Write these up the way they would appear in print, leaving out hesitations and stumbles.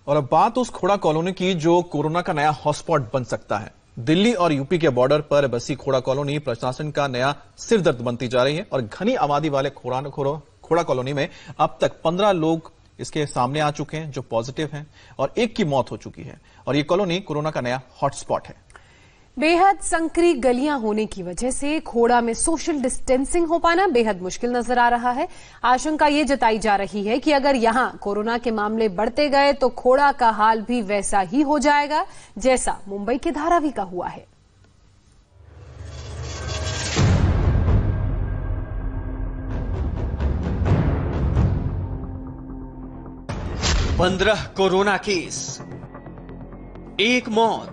और अब बात उस खोड़ा कॉलोनी की जो कोरोना का नया हॉटस्पॉट बन सकता है। दिल्ली और यूपी के बॉर्डर पर बसी खोड़ा कॉलोनी प्रशासन का नया सिरदर्द बनती जा रही है और घनी आबादी वाले खोड़ा कॉलोनी में अब तक 15 लोग इसके सामने आ चुके हैं जो पॉजिटिव हैं और एक की मौत हो चुकी है और ये कॉलोनी कोरोना का नया हॉटस्पॉट है। बेहद संकरी गलियां होने की वजह से खोड़ा में सोशल डिस्टेंसिंग हो पाना बेहद मुश्किल नजर आ रहा है। आशंका ये जताई जा रही है कि अगर यहां कोरोना के मामले बढ़ते गए तो खोड़ा का हाल भी वैसा ही हो जाएगा जैसा मुंबई के धारावी का हुआ है। पंद्रह कोरोना केस, एक मौत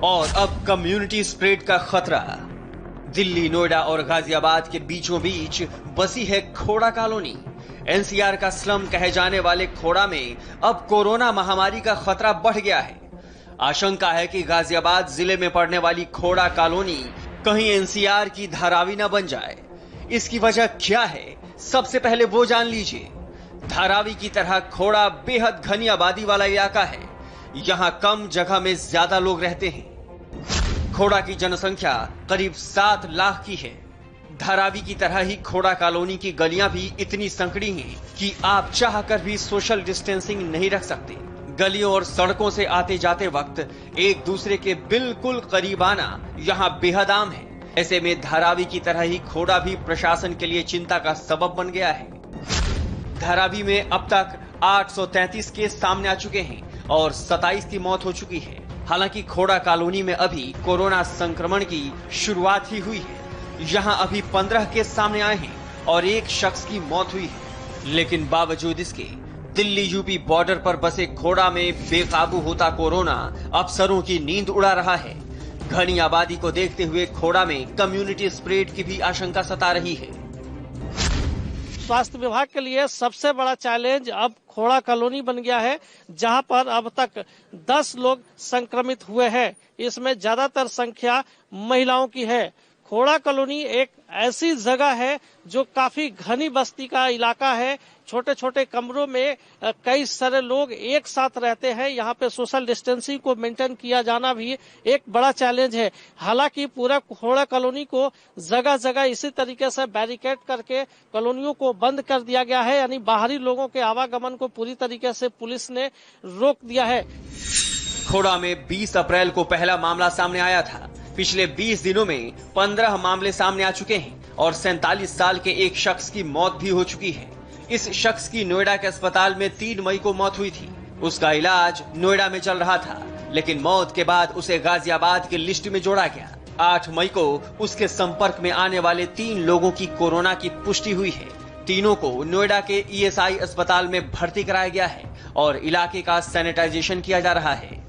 और अब कम्युनिटी स्प्रेड का खतरा। दिल्ली, नोएडा और गाजियाबाद के बीचों बीच बसी है खोड़ा कॉलोनी। एनसीआर का स्लम कहे जाने वाले खोड़ा में अब कोरोना महामारी का खतरा बढ़ गया है। आशंका है कि गाजियाबाद जिले में पड़ने वाली खोड़ा कॉलोनी कहीं एनसीआर की धारावी न बन जाए। इसकी वजह क्या है, सबसे पहले वो जान लीजिए। धारावी की तरह खोड़ा बेहद घनी आबादी वाला इलाका है। यहां कम जगह में ज्यादा लोग रहते हैं। खोड़ा की जनसंख्या करीब 7 लाख की है। धारावी की तरह ही खोड़ा कॉलोनी की गलियां भी इतनी संकड़ी हैं कि आप चाहकर भी सोशल डिस्टेंसिंग नहीं रख सकते। गलियों और सड़कों से आते जाते वक्त एक दूसरे के बिल्कुल करीब आना यहां बेहद आम है। ऐसे में धारावी की तरह ही खोड़ा भी प्रशासन के लिए चिंता का सबब बन गया है। धारावी में अब तक 833 केस सामने आ चुके हैं और 27 की मौत हो चुकी है। हालांकि खोड़ा कॉलोनी में अभी कोरोना संक्रमण की शुरुआत ही हुई है। यहां अभी 15 केस सामने आए हैं और एक शख्स की मौत हुई है। लेकिन बावजूद इसके दिल्ली यूपी बॉर्डर पर बसे खोड़ा में बेकाबू होता कोरोना अफसरों की नींद उड़ा रहा है। घनी आबादी को देखते हुए खोड़ा में कम्युनिटी स्प्रेड की भी आशंका सता रही है। स्वास्थ्य विभाग के लिए सबसे बड़ा चैलेंज अब खोड़ा कॉलोनी बन गया है, जहां पर अब तक 10 लोग संक्रमित हुए हैं। इसमें ज्यादातर संख्या महिलाओं की है। खोड़ा कॉलोनी एक ऐसी जगह है जो काफी घनी बस्ती का इलाका है। छोटे छोटे कमरों में कई सारे लोग एक साथ रहते हैं। यहाँ पे सोशल डिस्टेंसिंग को मेंटेन किया जाना भी एक बड़ा चैलेंज है। हालांकि पूरा खोड़ा कॉलोनी को जगह जगह इसी तरीके से बैरिकेड करके कॉलोनियों को बंद कर दिया गया है, यानी बाहरी लोगों के आवागमन को पूरी तरीके से पुलिस ने रोक दिया है। खोड़ा में 20 अप्रैल को पहला मामला सामने आया था। पिछले 20 दिनों में 15 मामले सामने आ चुके हैं और 47 साल के एक शख्स की मौत भी हो चुकी है। इस शख्स की नोएडा के अस्पताल में 3 मई को मौत हुई थी। उसका इलाज नोएडा में चल रहा था, लेकिन मौत के बाद उसे गाजियाबाद की लिस्ट में जोड़ा गया। 8 मई को उसके संपर्क में आने वाले 3 लोगों की कोरोना की पुष्टि हुई है। तीनों को नोएडा के ईएसआई अस्पताल में भर्ती कराया गया है और इलाके का सैनिटाइजेशन किया जा रहा है।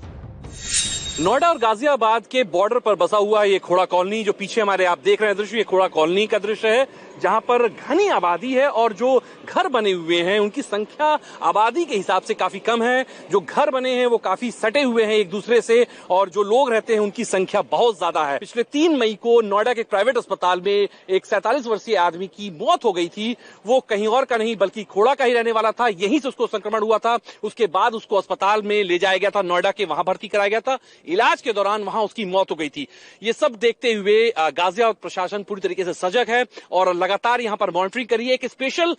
नोएडा और गाजियाबाद के बॉर्डर पर बसा हुआ है ये खोड़ा कॉलोनी। जो पीछे हमारे आप देख रहे हैं दृश्य, ये खोड़ा कॉलोनी का दृश्य है, जहां पर घनी आबादी है और जो घर बने हुए हैं उनकी संख्या आबादी के हिसाब से काफी कम है। जो घर बने हैं वो काफी सटे हुए हैं एक दूसरे से और जो लोग रहते हैं उनकी संख्या बहुत ज्यादा है। पिछले 3 मई को नोएडा के प्राइवेट अस्पताल में एक 47 वर्षीय आदमी की मौत हो गई थी। वो कहीं और का नहीं बल्कि खोड़ा का ही रहने वाला था। यहीं से उसको संक्रमण हुआ था। उसके बाद उसको अस्पताल में ले जाया गया था, नोएडा के, वहां भर्ती कराया गया था। इलाज के दौरान वहां उसकी मौत हो गई थी। ये सब देखते हुए गाजियाबाद प्रशासन पूरी तरीके से सजग है और लगातार यहां पर मॉनिटरिंग करिए। एक स्पेशल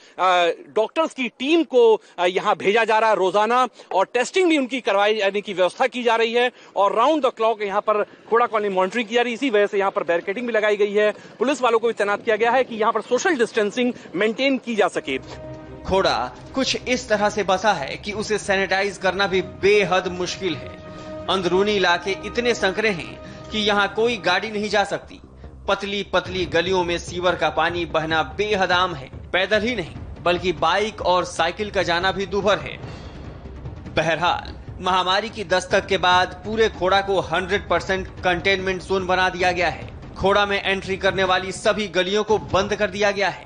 डॉक्टर्स की टीम को यहां भेजा जा रहा है रोजाना और टेस्टिंग भी उनकी करवाई जाने की व्यवस्था की जा रही है और राउंड द क्लॉक यहां पर खोड़ा कॉलोनी मॉनिटरिंग की जा रही है। इसी वजह से यहां पर बैरिकेडिंग भी लगाई गई है। पुलिस वालों को भी तैनात किया गया है कि यहां पर सोशल डिस्टेंसिंग मेंटेन की जा सके। खोड़ा कुछ इस तरह से बसा है कि उसे सैनिटाइज करना भी बेहद मुश्किल है। अंदरूनी इलाके इतने संकरे हैं कि यहाँ कोई गाड़ी नहीं जा सकती। पतली पतली गलियों में सीवर का पानी बहना बेहद आम है। पैदल ही नहीं बल्कि बाइक और साइकिल का जाना भी दूभर है। बहरहाल महामारी की दस्तक के बाद पूरे खोड़ा को 100% कंटेनमेंट जोन बना दिया गया है। खोड़ा में एंट्री करने वाली सभी गलियों को बंद कर दिया गया है।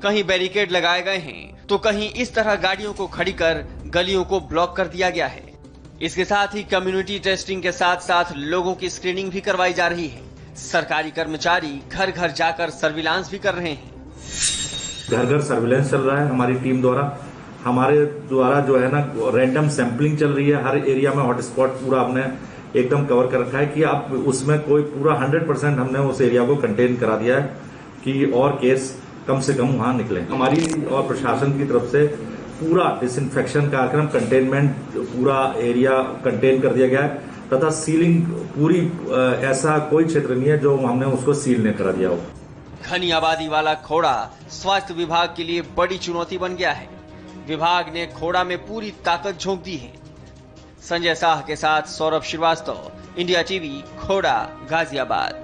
कहीं बैरिकेड लगाए गए हैं तो कहीं इस तरह गाड़ियों को खड़ी कर गलियों को ब्लॉक कर दिया गया है। इसके साथ ही कम्युनिटी टेस्टिंग के साथ साथ लोगों की स्क्रीनिंग भी करवाई जा रही है। सरकारी कर्मचारी घर घर जाकर सर्विलांस भी कर रहे हैं। घर घर सर्विलांस चल रहा है हमारी टीम द्वारा हमारे द्वारा जो है ना रैंडम सैंपलिंग चल रही है। हर एरिया में हॉटस्पॉट पूरा हमने एकदम कवर कर रखा है कि आप उसमें कोई पूरा 100% हमने उस एरिया को कंटेन करा दिया है कि और केस कम से कम वहां निकले। हमारी और प्रशासन की तरफ से पूरा डिसइंफेक्शन कार्यक्रम, कंटेनमेंट, पूरा एरिया कंटेन कर दिया गया है तथा सीलिंग पूरी, ऐसा कोई क्षेत्र नहीं है जो हमने उसको सील नहीं करा दिया हो। घनी आबादी वाला खोड़ा स्वास्थ्य विभाग के लिए बड़ी चुनौती बन गया है। विभाग ने खोड़ा में पूरी ताकत झोंक दी है। संजय शाह के साथ सौरभ श्रीवास्तव, इंडिया टीवी, खोड़ा, गाजियाबाद।